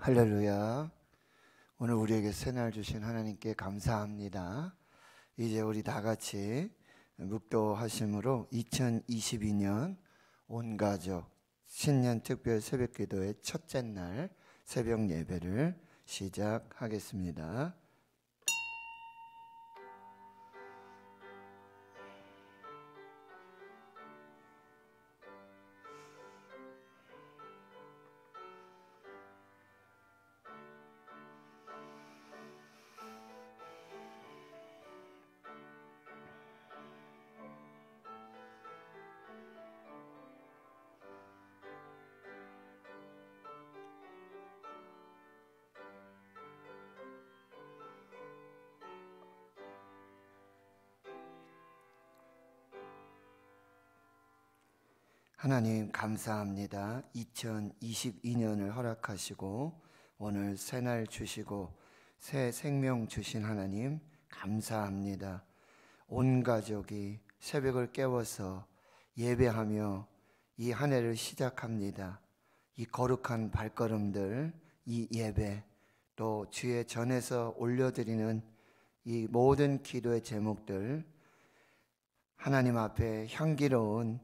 할렐루야. 오늘 우리에게 새날 주신 하나님께 감사합니다. 이제 우리 다 같이 묵도하심으로 2022년 온 가족 신년 특별 새벽기도의 첫째 날 새벽 예배를 시작하겠습니다. 하나님 감사합니다. 2022년을 허락하시고 오늘 새날 주시고 새 생명 주신 하나님 감사합니다. 온 가족이 새벽을 깨워서 예배하며 이 한 해를 시작합니다. 이 거룩한 발걸음들, 이 예배, 또 주의 전에서 올려드리는 이 모든 기도의 제목들 하나님 앞에 향기로운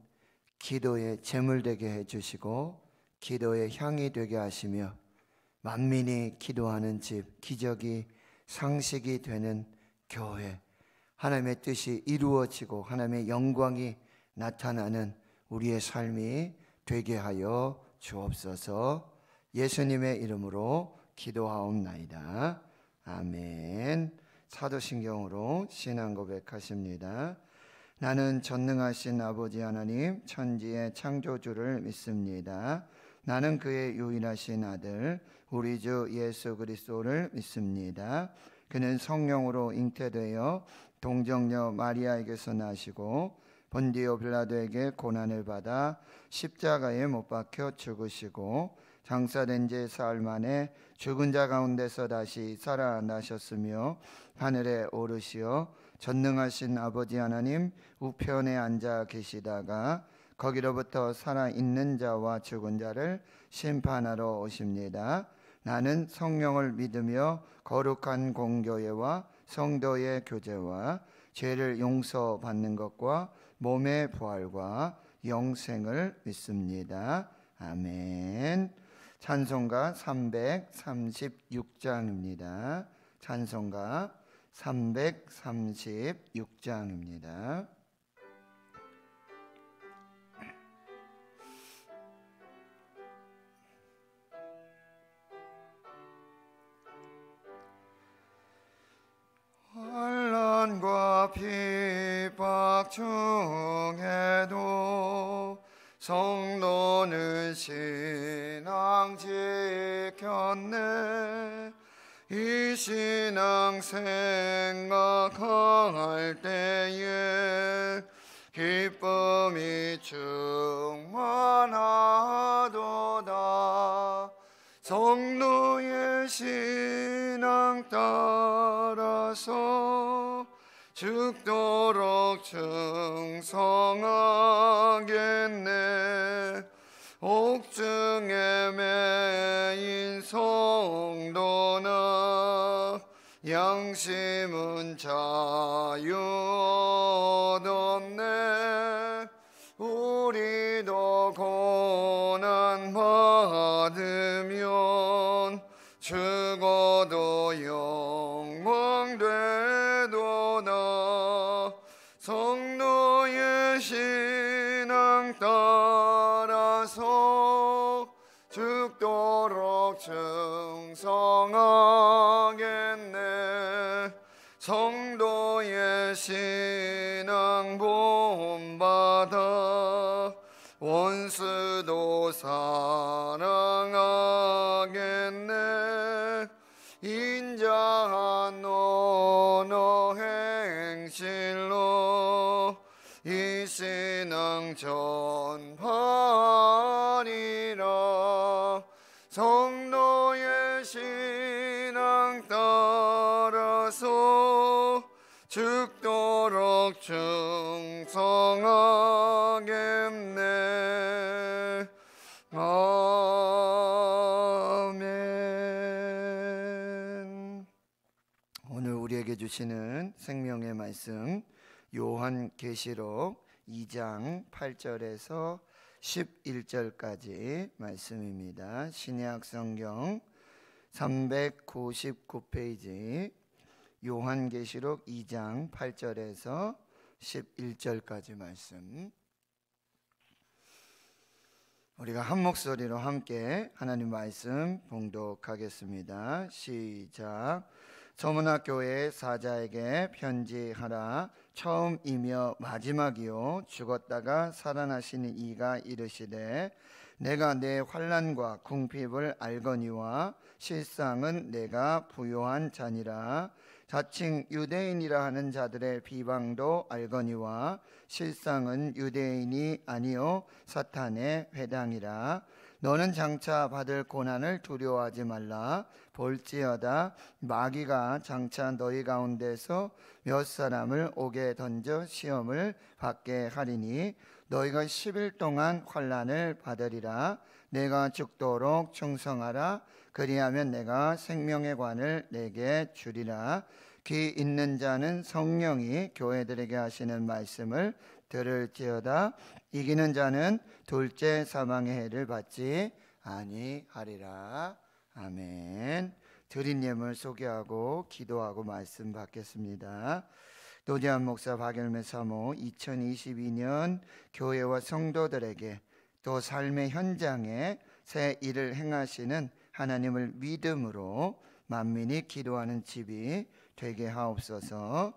기도의 제물 되게 해주시고 기도의 향이 되게 하시며 만민이 기도하는 집, 기적이 상식이 되는 교회, 하나님의 뜻이 이루어지고 하나님의 영광이 나타나는 우리의 삶이 되게 하여 주옵소서. 예수님의 이름으로 기도하옵나이다. 아멘. 사도신경으로 신앙 고백하십니다. 나는 전능하신 아버지 하나님 천지의 창조주를 믿습니다. 나는 그의 유일하신 아들 우리 주 예수 그리스도를 믿습니다. 그는 성령으로 잉태되어 동정녀 마리아에게서 나시고 본디오 빌라도에게 고난을 받아 십자가에 못 박혀 죽으시고 장사된 지 사흘 만에 죽은 자 가운데서 다시 살아나셨으며 하늘에 오르시어 전능하신 아버지 하나님 우편에 앉아 계시다가 거기로부터 살아있는 자와 죽은 자를 심판하러 오십니다. 나는 성령을 믿으며 거룩한 공교회와 성도의 교제와 죄를 용서받는 것과 몸의 부활과 영생을 믿습니다. 아멘. 찬송가 336장입니다. 찬송가 336장입니다. 환난과 핍박 중에도 성도는 신앙 지켰네. 이 신앙 생각할 때에 기쁨이 충만하도다. 성도의 신앙 따라서 죽도록 충성하겠네. 옥중에 매인 성도나 양심은 자유 얻었네. 우리도 고난 받으면 죽어도 영광 되도다. 성도의 신앙 따라서 죽도록 충성하겠네. 성도의 신앙 본받아 원수도 사랑하겠네. 인자한 언어 행실로 이 신앙 전파하리라. 성도의 신앙 따라서 죽도록 충성하겠네. 아멘. 주시는 생명의 말씀 요한계시록 2장 8절에서 11절까지 말씀입니다. 신약 성경 399페이지 요한계시록 2장 8절에서 11절까지 말씀, 우리가 한 목소리로 함께 하나님 말씀 봉독하겠습니다. 시작. 서문학교회 사자에게 편지하라. 처음이며 마지막이요 죽었다가 살아나시는 이가 이르시되 내가 내 환난과 궁핍을 알거니와 실상은 내가 부요한 자니라. 자칭 유대인이라 하는 자들의 비방도 알거니와 실상은 유대인이 아니요 사탄의 회당이라. 너는 장차 받을 고난을 두려워하지 말라. 볼지어다 마귀가 장차 너희 가운데서 몇 사람을 옥에 던져 시험을 받게 하리니 너희가 10일 동안 환난을 받으리라. 내가 죽도록 충성하라. 그리하면 내가 생명의 관을 내게 주리라. 귀 있는 자는 성령이 교회들에게 하시는 말씀을 들을지어다. 이기는 자는 둘째 사망의 해를 받지 아니하리라. 아멘. 드린 예물 소개하고 기도하고 말씀 받겠습니다. 노재한 목사 박열매 사모 2022년 교회와 성도들에게 또 삶의 현장에 새 일을 행하시는 하나님을 믿음으로 만민이 기도하는 집이 되게 하옵소서.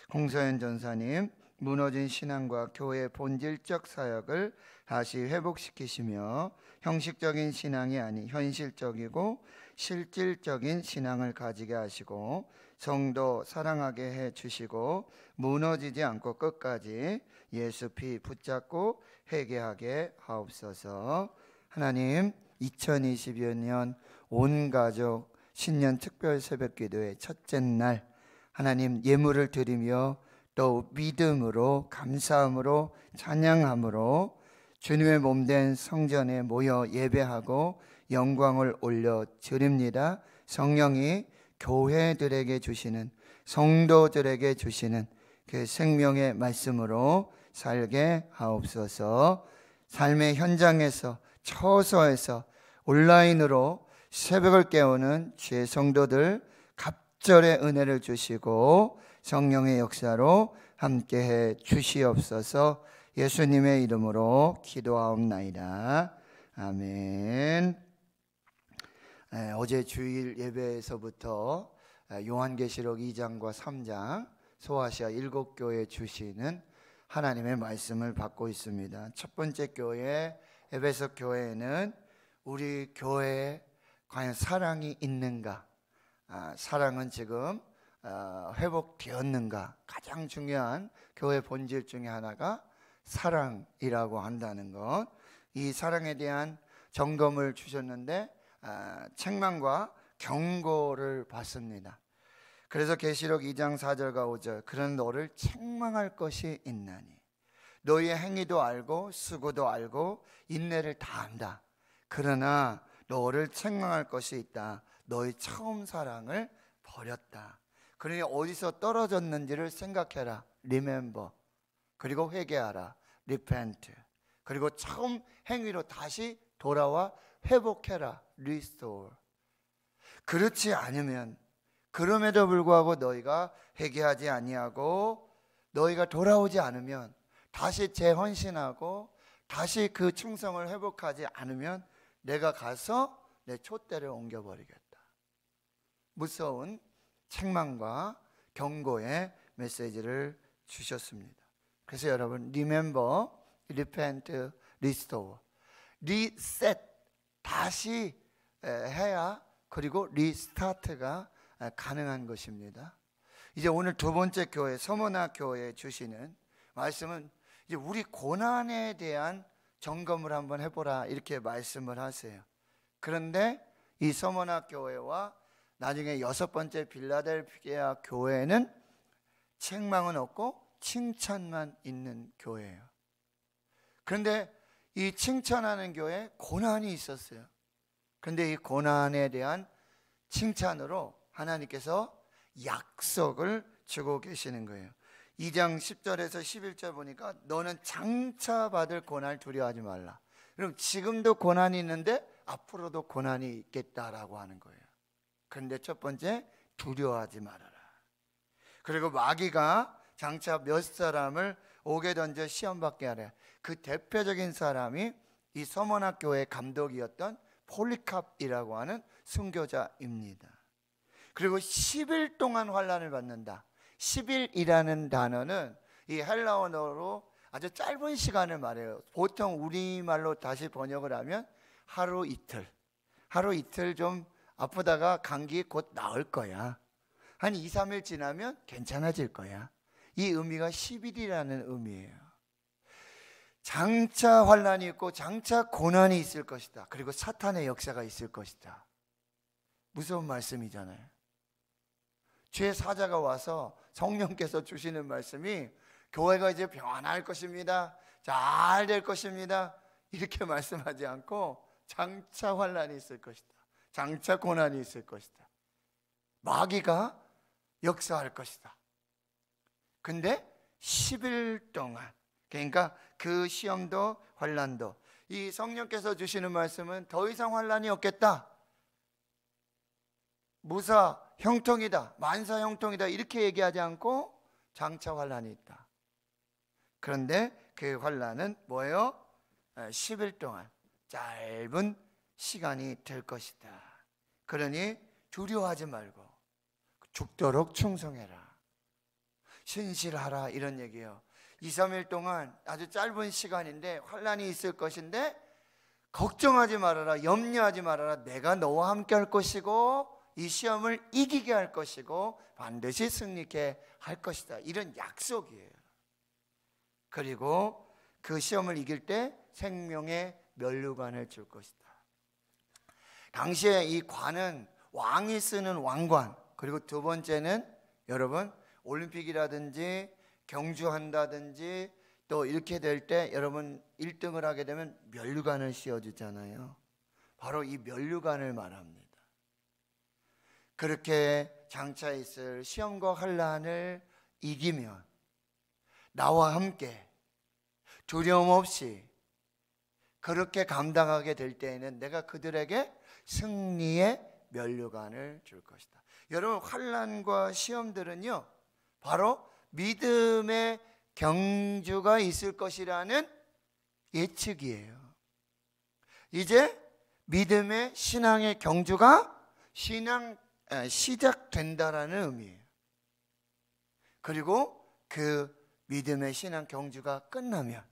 공서현 전사님, 무너진 신앙과 교회의 본질적 사역을 다시 회복시키시며 형식적인 신앙이 아닌 현실적이고 실질적인 신앙을 가지게 하시고 성도 사랑하게 해 주시고 무너지지 않고 끝까지 예수 피 붙잡고 회개하게 하옵소서. 하나님, 2022년 온 가족 신년 특별 새벽기도의 첫째 날 하나님 예물을 드리며 또 믿음으로 감사함으로 찬양함으로 주님의 몸된 성전에 모여 예배하고 영광을 올려 드립니다. 성령이 교회들에게 주시는, 성도들에게 주시는 그 생명의 말씀으로 살게 하옵소서. 삶의 현장에서, 처소에서, 온라인으로 새벽을 깨우는 주의 성도들 갑절의 은혜를 주시고 성령의 역사로 함께해 주시옵소서. 예수님의 이름으로 기도하옵나이다. 아멘. 어제 주일 예배에서부터 요한계시록 2장과 3장 소아시아 7교회 주시는 하나님의 말씀을 받고 있습니다. 첫 번째 교회 에베소 교회에는 우리 교회에 과연 사랑이 있는가, 사랑은 지금 회복되었는가, 가장 중요한 교회 본질 중에 하나가 사랑이라고 한다는 것, 이 사랑에 대한 점검을 주셨는데 책망과 경고를 받습니다. 그래서 계시록 2장 4절과 5절, 그런 너를 책망할 것이 있나니 너희의 행위도 알고 수고도 알고 인내를 다 안다. 그러나 너를 책망할 것이 있다. 너희 처음 사랑을 버렸다. 그러니 어디서 떨어졌는지를 생각해라. Remember. 그리고 회개하라. Repent. 그리고 처음 행위로 다시 돌아와 회복해라. Restore. 그렇지 않으면, 그럼에도 불구하고 너희가 회개하지 아니하고 너희가 돌아오지 않으면, 다시 재헌신하고 다시 그 충성을 회복하지 않으면 내가 가서 내 촛대를 옮겨버리겠다. 무서운 책망과 경고의 메시지를 주셨습니다. 그래서 여러분, Remember, Repent, Restore. Reset, 다시 해야, 그리고 리스타트가 가능한 것입니다. 이제 오늘 두 번째 교회, 서문화 교회에 주시는 말씀은 이제 우리 고난에 대한 점검을 한번 해보라, 이렇게 말씀을 하세요. 그런데 이 서문화 교회와 나중에 여섯 번째 빌라델피아 교회는 책망은 없고 칭찬만 있는 교회예요. 그런데 이 칭찬하는 교회에 고난이 있었어요. 그런데 이 고난에 대한 칭찬으로 하나님께서 약속을 주고 계시는 거예요. 2장 10절에서 11절 보니까 너는 장차 받을 고난을 두려워하지 말라. 그럼 지금도 고난이 있는데 앞으로도 고난이 있겠다라고 하는 거예요. 그런데 첫 번째, 두려워하지 말아라. 그리고 마귀가 장차 몇 사람을 옥에 던져 시험받게 하래. 그 대표적인 사람이 이 서머나 교회 감독이었던 폴리캅이라고 하는 순교자입니다. 그리고 10일 동안 환난을 받는다. 10일이라는 단어는 이 헬라어로 아주 짧은 시간을 말해요. 보통 우리말로 다시 번역을 하면 하루 이틀. 하루 이틀 좀 아프다가 감기 곧 나을 거야. 한 2, 3일 지나면 괜찮아질 거야. 이 의미가 10일이라는 의미예요. 장차 환난이 있고 장차 고난이 있을 것이다. 그리고 사탄의 역사가 있을 것이다. 무서운 말씀이잖아요. 죄 사자가 와서 성령께서 주시는 말씀이 교회가 이제 평안할 것입니다. 잘 될 것입니다. 이렇게 말씀하지 않고 장차 환난이 있을 것이다. 장차 고난이 있을 것이다. 마귀가 역사할 것이다. 근데 10일 동안, 그러니까 그 시험도 환난도, 이 성령께서 주시는 말씀은 더 이상 환난이 없겠다. 무사 형통이다, 만사 형통이다, 이렇게 얘기하지 않고 장차 환난이 있다. 그런데 그 환난은 뭐예요? 10일 동안 짧은 시간이 될 것이다. 그러니 두려워하지 말고 죽도록 충성해라, 신실하라, 이런 얘기예요. 2, 3일 동안 아주 짧은 시간인데 환난이 있을 것인데 걱정하지 말아라, 염려하지 말아라. 내가 너와 함께 할 것이고 이 시험을 이기게 할 것이고 반드시 승리케 할 것이다. 이런 약속이에요. 그리고 그 시험을 이길 때 생명의 면류관을 줄 것이다. 당시에 이 관은 왕이 쓰는 왕관, 그리고 두 번째는 여러분 올림픽이라든지 경주한다든지 또 이렇게 될 때 여러분 1등을 하게 되면 면류관을 씌워주잖아요. 바로 이 면류관을 말합니다. 그렇게 장차 있을 시험과 환난을 이기면 나와 함께 두려움 없이 그렇게 감당하게 될 때에는 내가 그들에게 승리의 면류관을 줄 것이다. 여러분, 환난과 시험들은요, 바로 믿음의 경주가 있을 것이라는 예측이에요. 이제 믿음의 신앙의 경주가 시작된다라는 의미예요. 그리고 그 믿음의 신앙 경주가 끝나면,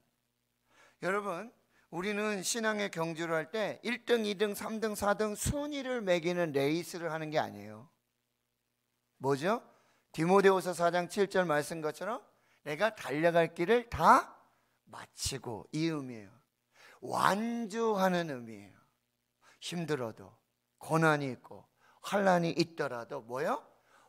여러분, 우리는 신앙의 경주를 할 때 1등, 2등, 3등, 4등 순위를 매기는 레이스를 하는 게 아니에요. 뭐죠? 디모데후서 4장 7절 말씀 것처럼 내가 달려갈 길을 다 마치고, 이 의미예요. 완주하는 의미예요. 힘들어도, 고난이 있고 환난이 있더라도 뭐요?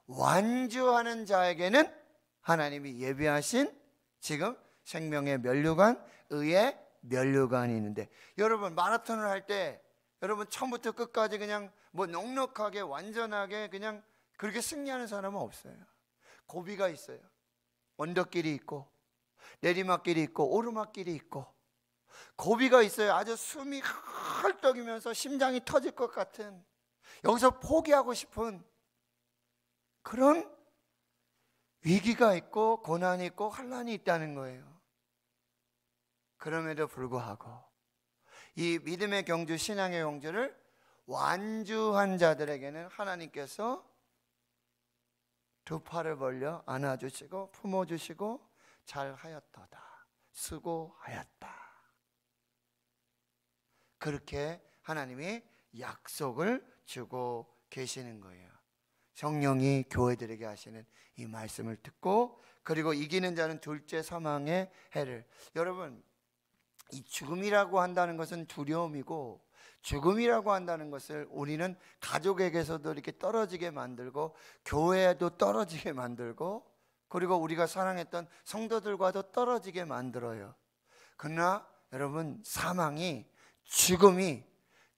완주하는 자에게는 하나님이 예비하신 지금 생명의 면류관, 의의 면류관이 있는데, 여러분 마라톤을 할 때 여러분 처음부터 끝까지 그냥 뭐 넉넉하게 완전하게 그냥 그렇게 승리하는 사람은 없어요. 고비가 있어요. 언덕길이 있고 내리막길이 있고 오르막길이 있고 고비가 있어요. 아주 숨이 헐떡이면서 심장이 터질 것 같은, 여기서 포기하고 싶은 그런 위기가 있고 고난이 있고 환난이 있다는 거예요. 그럼에도 불구하고 이 믿음의 경주, 신앙의 경주를 완주한 자들에게는 하나님께서 두 팔을 벌려 안아주시고 품어주시고 잘하였도다, 수고하였다, 그렇게 하나님이 약속을 주고 계시는 거예요. 성령이 교회들에게 하시는 이 말씀을 듣고, 그리고 이기는 자는 둘째 사망의 해를, 여러분 이 죽음이라고 한다는 것은 두려움이고, 죽음이라고 한다는 것을 우리는 가족에게서도 이렇게 떨어지게 만들고 교회에도 떨어지게 만들고 그리고 우리가 사랑했던 성도들과도 떨어지게 만들어요. 그러나 여러분, 사망이, 죽음이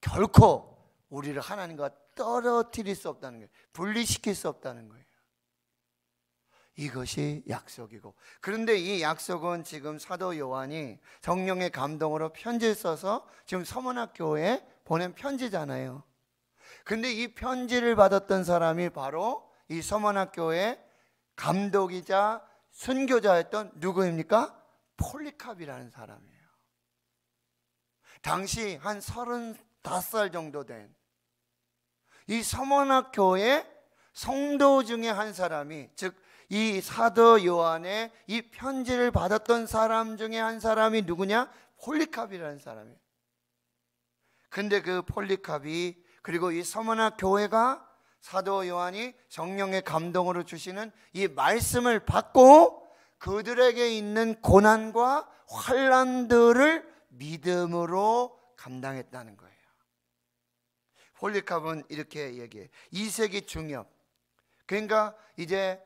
결코 우리를 하나님과 떨어뜨릴 수 없다는 거예요. 분리시킬 수 없다는 거예요. 이것이 약속이고, 그런데 이 약속은 지금 사도 요한이 성령의 감동으로 편지를 써서 지금 서문학 교회에 보낸 편지잖아요. 근데 이 편지를 받았던 사람이 바로 이 서문학 교회 감독이자 순교자였던 누구입니까? 폴리캅이라는 사람이에요. 당시 한 35살 정도 된 이 서문학 교회 성도 중에 한 사람이, 즉 이 사도 요한의 이 편지를 받았던 사람 중에 한 사람이 누구냐? 폴리캅이라는 사람이에요. 근데 그 폴리캅이, 그리고 이 서문학 교회가 사도 요한이 성령의 감동으로 주시는 이 말씀을 받고 그들에게 있는 고난과 환난들을 믿음으로 감당했다는 거예요. 폴리캅은 이렇게 얘기해. 2세기 중엽, 그러니까 이제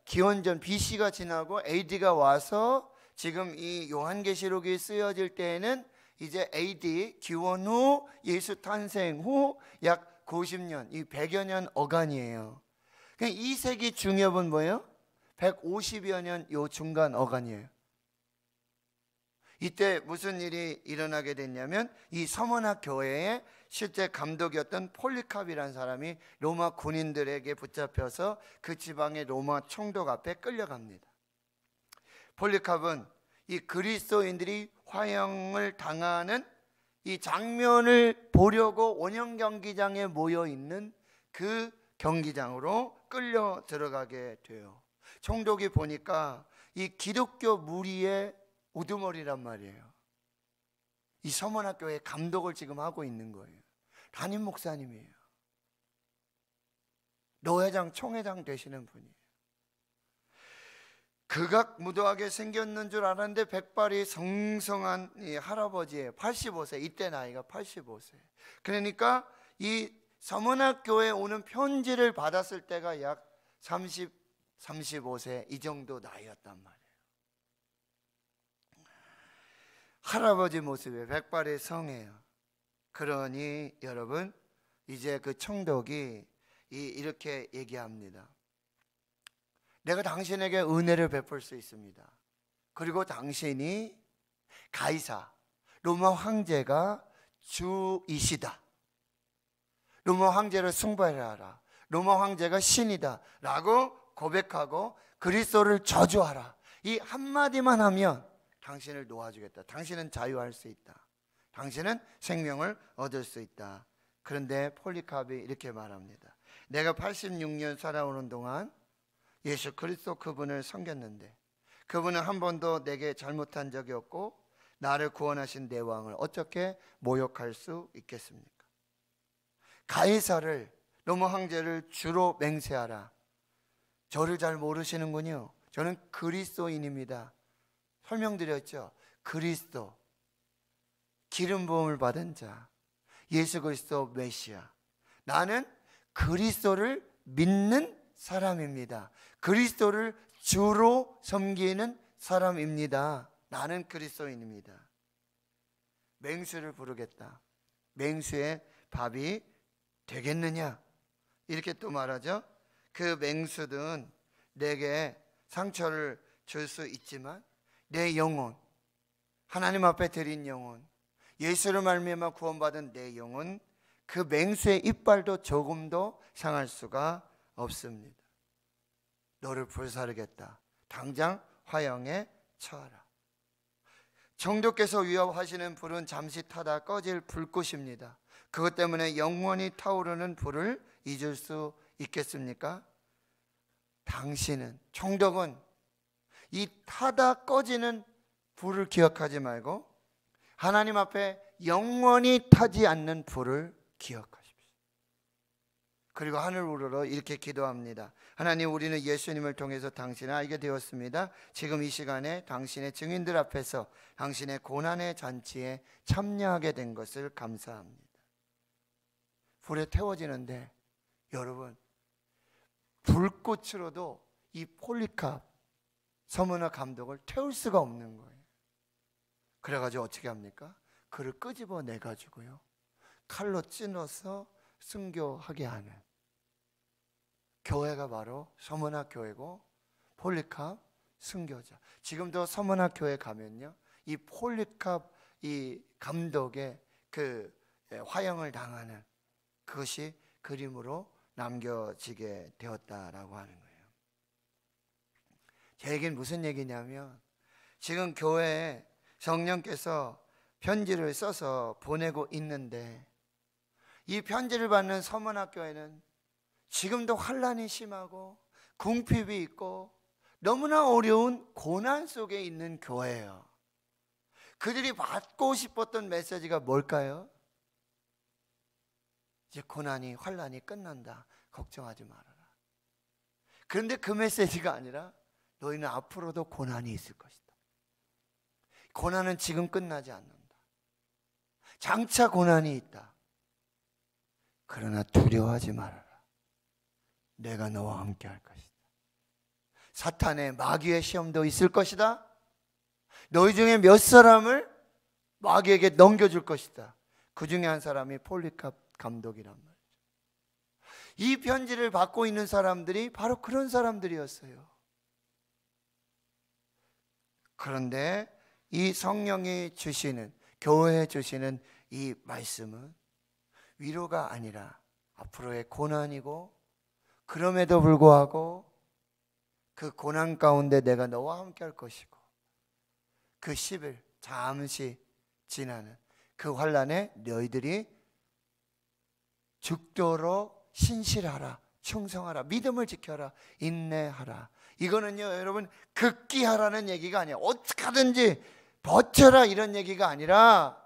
기원전 BC가 지나고 AD가 와서 지금 이 요한계시록이 쓰여질 때에는 이제 AD 기원 후 예수 탄생 후 약 90년, 이 100여 년 어간이에요. 2세기 중엽은 뭐예요? 150여 년 요 중간 어간이에요. 이때 무슨 일이 일어나게 됐냐면, 이 서문학 교회에 실제 감독이었던 폴리캅이라는 사람이 로마 군인들에게 붙잡혀서 그 지방의 로마 총독 앞에 끌려갑니다. 폴리캅은 이 그리스도인들이 화형을 당하는 이 장면을 보려고 원형 경기장에 모여 있는 그 경기장으로 끌려 들어가게 돼요. 총독이 보니까 이 기독교 무리의 우두머리란 말이에요. 이 서문학 교회 감독을 지금 하고 있는 거예요. 담임 목사님이에요. 노회장, 총회장 되시는 분이에요. 극악무도하게 생겼는 줄 알았는데 백발이 성성한 이 할아버지예요. 85세, 이때 나이가 85세. 그러니까 이 서문학 교회에 오는 편지를 받았을 때가 약 35세 이 정도 나이였단 말이에요. 할아버지 모습에 백발의 성이에요. 그러니 여러분, 이제 그 총독이 이렇게 얘기합니다. 내가 당신에게 은혜를 베풀 수 있습니다. 그리고 당신이 가이사, 로마 황제가 주이시다. 로마 황제를 숭배하라. 로마 황제가 신이다 라고 고백하고 그리스도를 저주하라. 이 한마디만 하면 당신을 놓아주겠다. 당신은 자유할 수 있다. 당신은 생명을 얻을 수 있다. 그런데 폴리캅이 이렇게 말합니다. 내가 86년 살아오는 동안 예수 그리스도 그분을 섬겼는데 그분은 한 번도 내게 잘못한 적이 없고 나를 구원하신 내 왕을 어떻게 모욕할 수 있겠습니까? 가이사를, 로마 황제를 주로 맹세하라. 저를 잘 모르시는군요. 저는 그리스도인입니다. 설명드렸죠. 그리스도, 기름 부음을 받은 자, 예수 그리스도 메시아. 나는 그리스도를 믿는 사람입니다. 그리스도를 주로 섬기는 사람입니다. 나는 그리스도인입니다. 맹수를 부르겠다. 맹수의 밥이 되겠느냐? 이렇게 또 말하죠. 그 맹수는 내게 상처를 줄 수 있지만 내 영혼, 하나님 앞에 드린 영혼, 예수를 말미암아 구원받은 내 영혼, 그 맹수의 이빨도 조금도 상할 수가 없습니다. 너를 불사르겠다. 당장 화형에 처하라. 총독께서 위협하시는 불은 잠시 타다 꺼질 불꽃입니다. 그것 때문에 영원히 타오르는 불을 잊을 수 있겠습니까? 당신은, 총독은 이 타다 꺼지는 불을 기억하지 말고 하나님 앞에 영원히 타지 않는 불을 기억하십시오. 그리고 하늘 우러러 이렇게 기도합니다. 하나님, 우리는 예수님을 통해서 당신을 알게 되었습니다. 지금 이 시간에 당신의 증인들 앞에서 당신의 고난의 잔치에 참여하게 된 것을 감사합니다. 불에 태워지는데 여러분, 불꽃으로도 이 폴리캅 서문학 감독을 태울 수가 없는 거예요. 그래가지고 어떻게 합니까? 그를 끄집어 내가지고요, 칼로 찔러서 순교하게 하는 교회가 바로 서문학 교회고, 폴리캅 순교자. 지금도 서문학 교회 가면요, 이 폴리캅 이 감독의 그 화형을 당하는 그것이 그림으로 남겨지게 되었다라고 하는 거예요. 제 얘기는 무슨 얘기냐면, 지금 교회에 성령께서 편지를 써서 보내고 있는데, 이 편지를 받는 서문학교에는 지금도 환란이 심하고 궁핍이 있고 너무나 어려운 고난 속에 있는 교회예요. 그들이 받고 싶었던 메시지가 뭘까요? 이제 고난이 환란이 끝난다, 걱정하지 말아라. 그런데 그 메시지가 아니라 너희는 앞으로도 고난이 있을 것이다. 고난은 지금 끝나지 않는다. 장차 고난이 있다. 그러나 두려워하지 말아라. 내가 너와 함께 할 것이다. 사탄의 마귀의 시험도 있을 것이다. 너희 중에 몇 사람을 마귀에게 넘겨줄 것이다. 그 중에 한 사람이 폴리캅 감독이란 말이죠. 이 편지를 받고 있는 사람들이 바로 그런 사람들이었어요. 그런데 이 성령이 주시는, 교회에 주시는 이 말씀은 위로가 아니라 앞으로의 고난이고, 그럼에도 불구하고 그 고난 가운데 내가 너와 함께 할 것이고, 그 10일 잠시 지나는 그 환란에 너희들이 죽도록 신실하라, 충성하라, 믿음을 지켜라, 인내하라. 이거는요 여러분, 극기하라는 얘기가 아니에요. 어떻게 하든지 버텨라 이런 얘기가 아니라,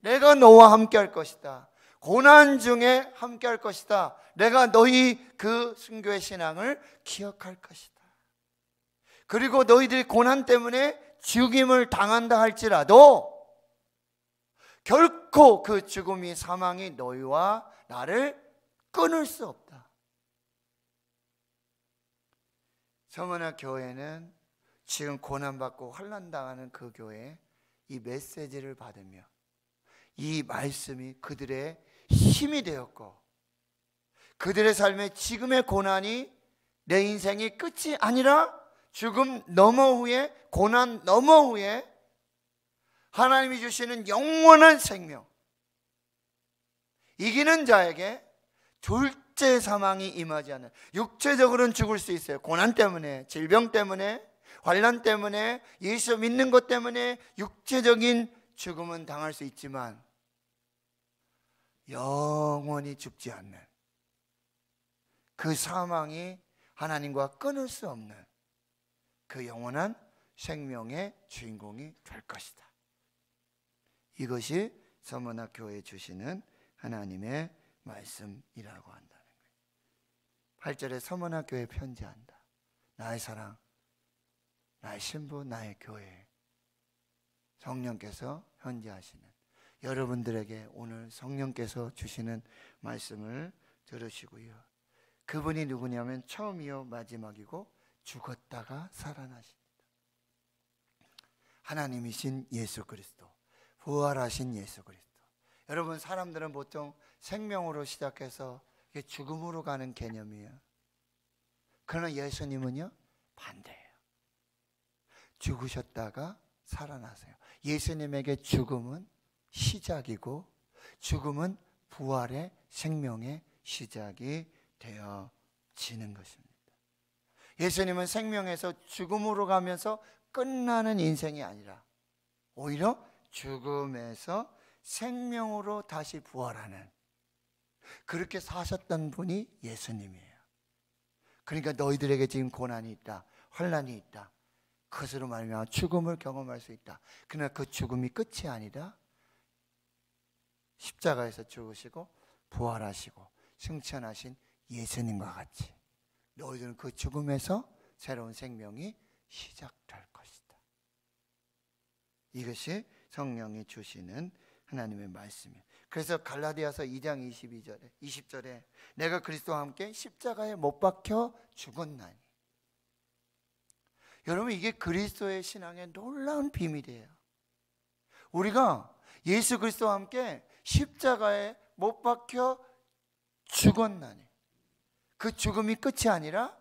내가 너와 함께 할 것이다. 고난 중에 함께 할 것이다. 내가 너희 그 순교의 신앙을 기억할 것이다. 그리고 너희들이 고난 때문에 죽임을 당한다 할지라도 결코 그 죽음이, 사망이 너희와 나를 끊을 수 없다. 서문학 교회는 지금 고난받고 환난당하는 그 교회에 이 메시지를 받으며 이 말씀이 그들의 힘이 되었고, 그들의 삶의 지금의 고난이 내 인생의 끝이 아니라 죽음 너머 후에, 고난 너머 후에 하나님이 주시는 영원한 생명, 이기는 자에게 둘째 사망이 임하지 않는, 육체적으로는 죽을 수 있어요. 고난 때문에, 질병 때문에, 환난 때문에, 예수 믿는 것 때문에 육체적인 죽음은 당할 수 있지만 영원히 죽지 않는 그 사망이 하나님과 끊을 수 없는 그 영원한 생명의 주인공이 될 것이다. 이것이 서문학 교회에 주시는 하나님의 말씀이라고 한다는 거예요. 8절에 서문학 교회에 편지한다. 나의 사랑, 나의 신부, 나의 교회. 성령께서 편지하시는 여러분들에게 오늘 성령께서 주시는 말씀을 들으시고요. 그분이 누구냐면 처음이요 마지막이고 죽었다가 살아나십니다. 하나님이신 예수 그리스도, 부활하신 예수 그리스도. 여러분, 사람들은 보통 생명으로 시작해서 죽음으로 가는 개념이에요. 그러나 예수님은요 반대예요. 죽으셨다가 살아나세요. 예수님에게 죽음은 시작이고, 죽음은 부활의 생명의 시작이 되어지는 것입니다. 예수님은 생명에서 죽음으로 가면서 끝나는 인생이 아니라 오히려 죽음에서 생명으로 다시 부활하는, 그렇게 사셨던 분이 예수님이에요. 그러니까 너희들에게 지금 고난이 있다, 환난이 있다, 그것으로 말미암아 죽음을 경험할 수 있다. 그러나 그 죽음이 끝이 아니라 십자가에서 죽으시고 부활하시고 승천하신 예수님과 같이 너희들은 그 죽음에서 새로운 생명이 시작될 것이다. 이것이 성령이 주시는 하나님의 말씀이에요. 그래서 갈라디아서 2장 20절에 내가 그리스도와 함께 십자가에 못 박혀 죽었나니. 여러분, 이게 그리스도의 신앙의 놀라운 비밀이에요. 우리가 예수 그리스도와 함께 십자가에 못 박혀 죽었나니, 그 죽음이 끝이 아니라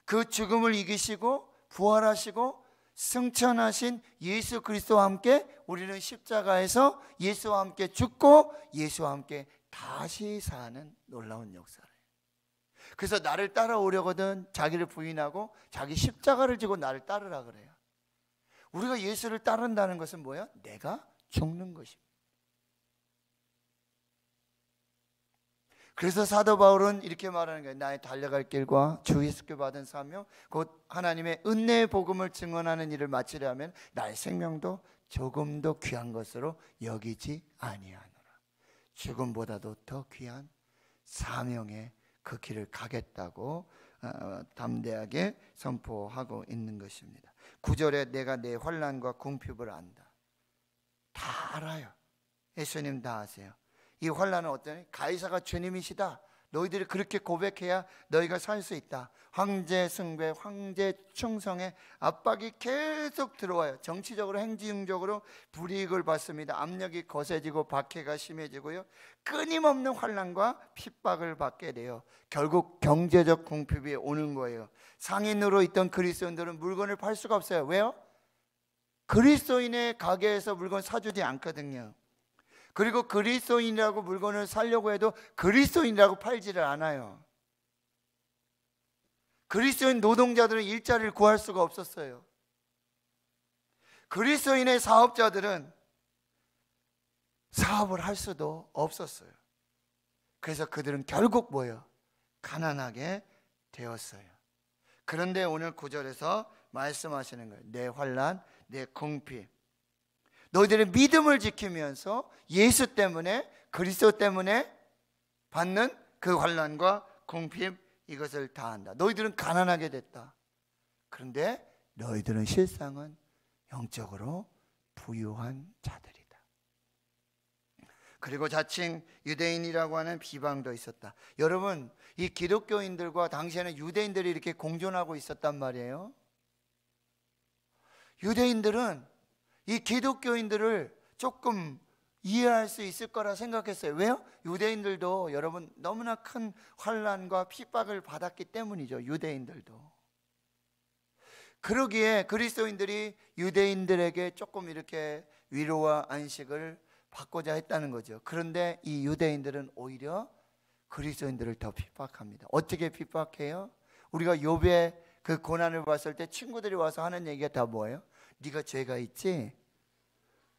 그 죽음을 이기시고 부활하시고 승천하신 예수 그리스도와 함께 우리는 십자가에서 예수와 함께 죽고 예수와 함께 다시 사는 놀라운 역사를. 그래서 나를 따라오려거든 자기를 부인하고 자기 십자가를 지고 나를 따르라 그래요. 우리가 예수를 따른다는 것은 뭐야? 내가 죽는 것입니다. 그래서 사도 바울은 이렇게 말하는 거예요. 나의 달려갈 길과 주 예수께 받은 사명 곧 하나님의 은혜의 복음을 증언하는 일을 마치려 하면 나의 생명도 조금도 귀한 것으로 여기지 아니하노라. 죽음보다도 더 귀한 사명의 그 길을 가겠다고 담대하게 선포하고 있는 것입니다. 9절에 내가 내 환난과 궁핍을 안다. 다 알아요. 예수님 다 아세요. 이 환난은 어떠니? 가이사가 주님이시다. 너희들이 그렇게 고백해야 너희가 살 수 있다. 황제 숭배, 황제 충성의 압박이 계속 들어와요. 정치적으로 행정적으로 불이익을 받습니다. 압력이 거세지고 박해가 심해지고요. 끊임없는 환난과 핍박을 받게 돼요. 결국 경제적 궁핍이 오는 거예요. 상인으로 있던 그리스도인들은 물건을 팔 수가 없어요. 왜요? 그리스도인의 가게에서 물건 사주지 않거든요. 그리고 그리스도인이라고 물건을 사려고 해도 그리스도인이라고 팔지를 않아요. 그리스도인 노동자들은 일자리를 구할 수가 없었어요. 그리스도인의 사업자들은 사업을 할 수도 없었어요. 그래서 그들은 결국 뭐예요? 가난하게 되었어요. 그런데 오늘 9절에서 말씀하시는 거예요. 내 환난, 내 궁핍. 너희들의 믿음을 지키면서 예수 때문에 그리스도 때문에 받는 그 환난과 궁핍 이것을 다 한다. 너희들은 가난하게 됐다. 그런데 너희들은 실상은 영적으로 부유한 자들이다. 그리고 자칭 유대인이라고 하는 비방도 있었다. 여러분, 이 기독교인들과 당시에는 유대인들이 이렇게 공존하고 있었단 말이에요. 유대인들은 이 기독교인들을 조금 이해할 수 있을 거라 생각했어요. 왜요? 유대인들도 여러분 너무나 큰 환난과 핍박을 받았기 때문이죠. 유대인들도. 그러기에 그리스도인들이 유대인들에게 조금 이렇게 위로와 안식을 받고자 했다는 거죠. 그런데 이 유대인들은 오히려 그리스도인들을 더 핍박합니다. 어떻게 핍박해요? 우리가 욥의 그 고난을 봤을 때 친구들이 와서 하는 얘기가 다 뭐예요? 네가 죄가 있지?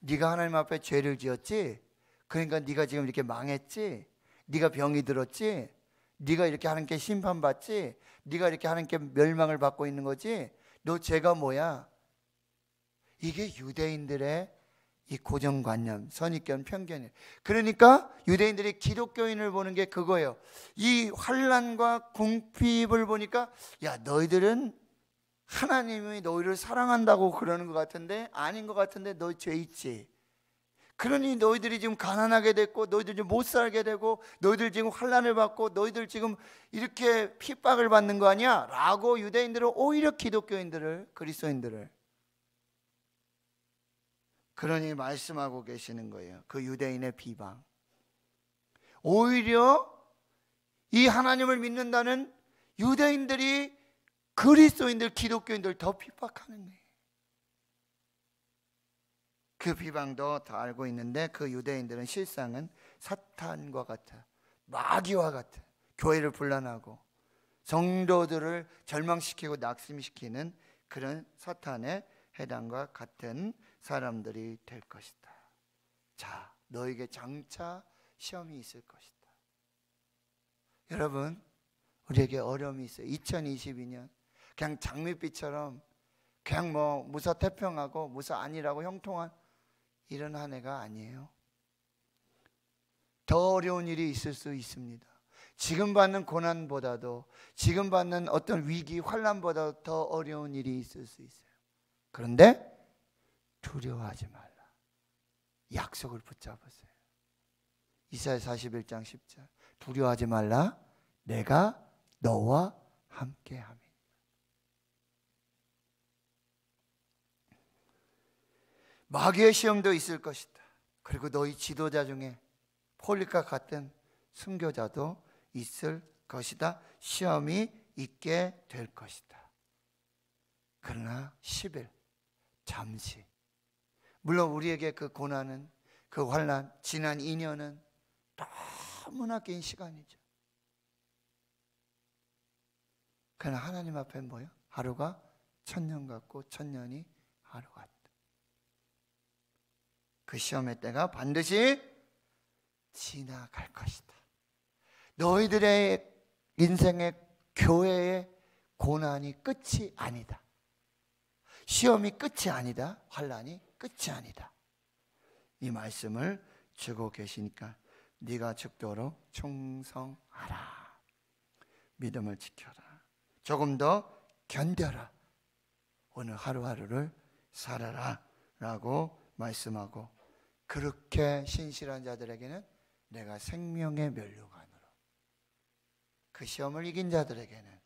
네가 하나님 앞에 죄를 지었지? 그러니까 네가 지금 이렇게 망했지? 네가 병이 들었지? 네가 이렇게 하나님께 심판받지? 네가 이렇게 하나님께 멸망을 받고 있는 거지? 너 죄가 뭐야? 이게 유대인들의 이 고정관념, 선입견, 편견이에요. 그러니까 유대인들이 기독교인을 보는 게 그거예요. 이 환난과 궁핍을 보니까 야, 너희들은 하나님이 너희를 사랑한다고 그러는 것 같은데 아닌 것 같은데 너 죄 있지. 그러니 너희들이 지금 가난하게 됐고 너희들 지금 못 살게 되고 너희들 지금 환난을 받고 너희들 지금 이렇게 핍박을 받는 거 아니야? 라고 유대인들은 오히려 기독교인들을, 그리스도인들을 그러니 말씀하고 계시는 거예요. 그 유대인의 비방. 오히려 이 하나님을 믿는다는 유대인들이 그리스도인들, 기독교인들 더 핍박하는 거예요. 그 비방도 다 알고 있는데 그 유대인들은 실상은 사탄과 같아, 마귀와 같아, 교회를 분란하고 성도들을 절망시키고 낙심시키는 그런 사탄의 해당과 같은 사람들이 될 것이다. 자, 너에게 장차 시험이 있을 것이다. 여러분, 우리에게 어려움이 있어요. 2022년 그냥 장밋빛처럼 그냥 뭐 무사태평하고 무사 아니라고 형통한 이런 한 해가 아니에요. 더 어려운 일이 있을 수 있습니다. 지금 받는 고난보다도, 지금 받는 어떤 위기, 환난보다 더 어려운 일이 있을 수 있어요. 그런데 두려워하지 말라. 약속을 붙잡으세요. 이사야 41장 10절. 두려워하지 말라. 내가 너와 함께함이니라. 마귀의 시험도 있을 것이다. 그리고 너희 지도자 중에 폴리카 같은 순교자도 있을 것이다. 시험이 있게 될 것이다. 그러나 10일 잠시, 물론 우리에게 그 고난은, 그 환난, 지난 2년은 너무나 긴 시간이죠. 그러나 하나님 앞에 뭐예요? 하루가 1000년 같고 1000년이 하루 같다. 그 시험의 때가 반드시 지나갈 것이다. 너희들의 인생의, 교회의 고난이 끝이 아니다. 시험이 끝이 아니다. 환난이 끝이 아니다. 이 말씀을 주고 계시니까 네가 죽도록 충성하라. 믿음을 지켜라. 조금 더 견뎌라. 오늘 하루하루를 살아라 라고 말씀하고, 그렇게 신실한 자들에게는 내가 생명의 면류관으로, 그 시험을 이긴 자들에게는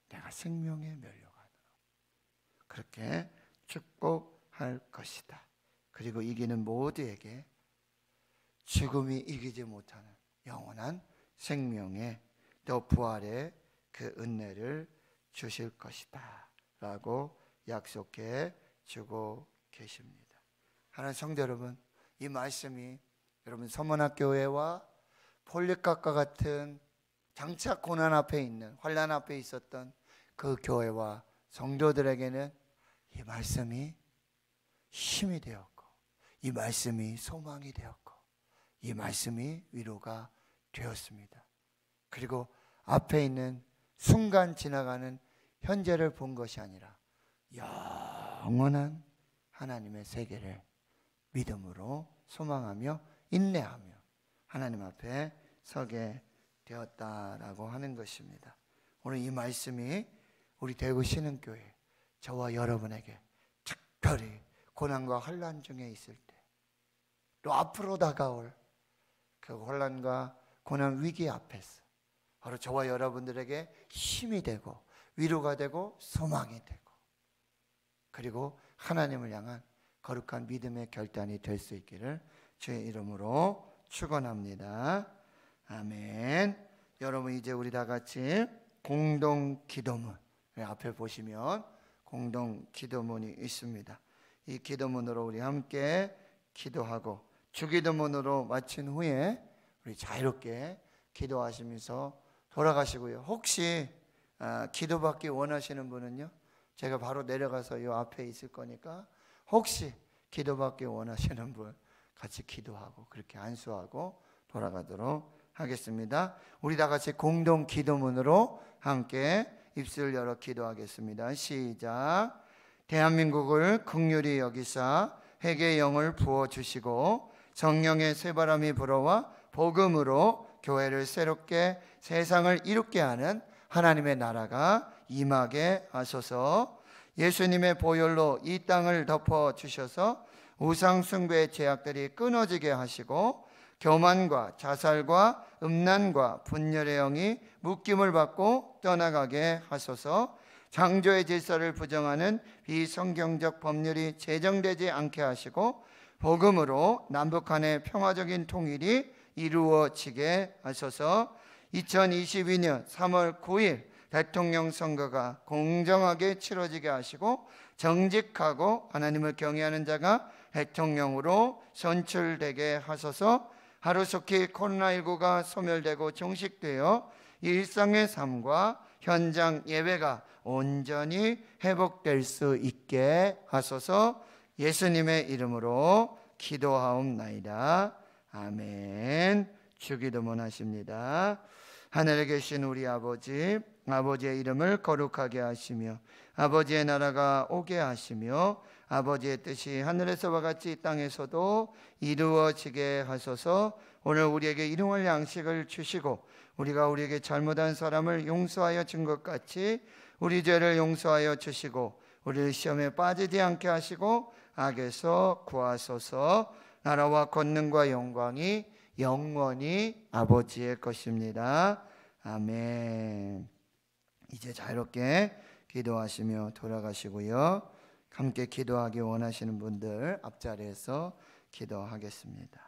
내가 생명의 면류관으로 그렇게 축복할 것이다. 그리고 이기는 모두에게 죽음이 이기지 못하는 영원한 생명의, 또 부활의 그 은혜를 주실 것이다 라고 약속해 주고 계십니다. 하나님 성도 여러분, 이 말씀이 여러분 서문학교회와 폴리카과 같은 장차 고난 앞에 있는, 환난 앞에 있었던 그 교회와 성도들에게는 이 말씀이 힘이 되었고, 이 말씀이 소망이 되었고, 이 말씀이 위로가 되었습니다. 그리고 앞에 있는 순간 지나가는 현재를 본 것이 아니라 영원한 하나님의 세계를 믿음으로 소망하며 인내하며 하나님 앞에 서게 되었다라고 하는 것입니다. 오늘 이 말씀이 우리 대구 신흥교회, 저와 여러분에게 특별히 고난과 환난 중에 있을 때, 또 앞으로 다가올 그 혼란과 고난 위기 앞에서 바로 저와 여러분들에게 힘이 되고 위로가 되고 소망이 되고, 그리고 하나님을 향한 거룩한 믿음의 결단이 될 수 있기를 주의 이름으로 축원합니다. 아멘. 여러분, 이제 우리 다 같이 공동 기도문, 앞에 보시면 공동 기도문이 있습니다. 이 기도문으로 우리 함께 기도하고, 주기도문으로 마친 후에 우리 자유롭게 기도하시면서 돌아가시고요. 혹시 기도받기 원하시는 분은요, 제가 바로 내려가서 이 앞에 있을 거니까 혹시 기도받기 원하시는 분 같이 기도하고 그렇게 안수하고 돌아가도록 하겠습니다. 우리 다 같이 공동 기도문으로 함께 입술을 열어 기도하겠습니다. 시작. 대한민국을 긍휼히 여기사 회개의 영을 부어주시고 성령의 쇠바람이 불어와 복음으로 교회를 새롭게 세상을 이롭게 하는 하나님의 나라가 임하게 하소서. 예수님의 보혈로 이 땅을 덮어주셔서 우상 숭배의 죄악들이 끊어지게 하시고 교만과 자살과 음란과 분열의 영이 묶임을 받고 떠나가게 하소서. 창조의 질서를 부정하는 비성경적 법률이 제정되지 않게 하시고 복음으로 남북 간의 평화적인 통일이 이루어지게 하소서. 2022년 3월 9일 대통령 선거가 공정하게 치러지게 하시고 정직하고 하나님을 경외하는 자가 대통령으로 선출되게 하소서. 하루속히 코로나19가 소멸되고 종식되어 일상의 삶과 현장 예배가 온전히 회복될 수 있게 하소서. 예수님의 이름으로 기도하옵나이다. 아멘. 주기도문 하십니다. 하늘에 계신 우리 아버지, 아버지의 이름을 거룩하게 하시며 아버지의 나라가 오게 하시며 아버지의 뜻이 하늘에서와 같이 땅에서도 이루어지게 하소서. 오늘 우리에게 일용할 양식을 주시고 우리가 우리에게 잘못한 사람을 용서하여 준 것 같이 우리 죄를 용서하여 주시고 우리를 시험에 빠지지 않게 하시고 악에서 구하소서. 나라와 권능과 영광이 영원히 아버지의 것입니다. 아멘. 이제 자유롭게 기도하시며 돌아가시고요. 함께 기도하기 원하시는 분들 앞자리에서 기도하겠습니다.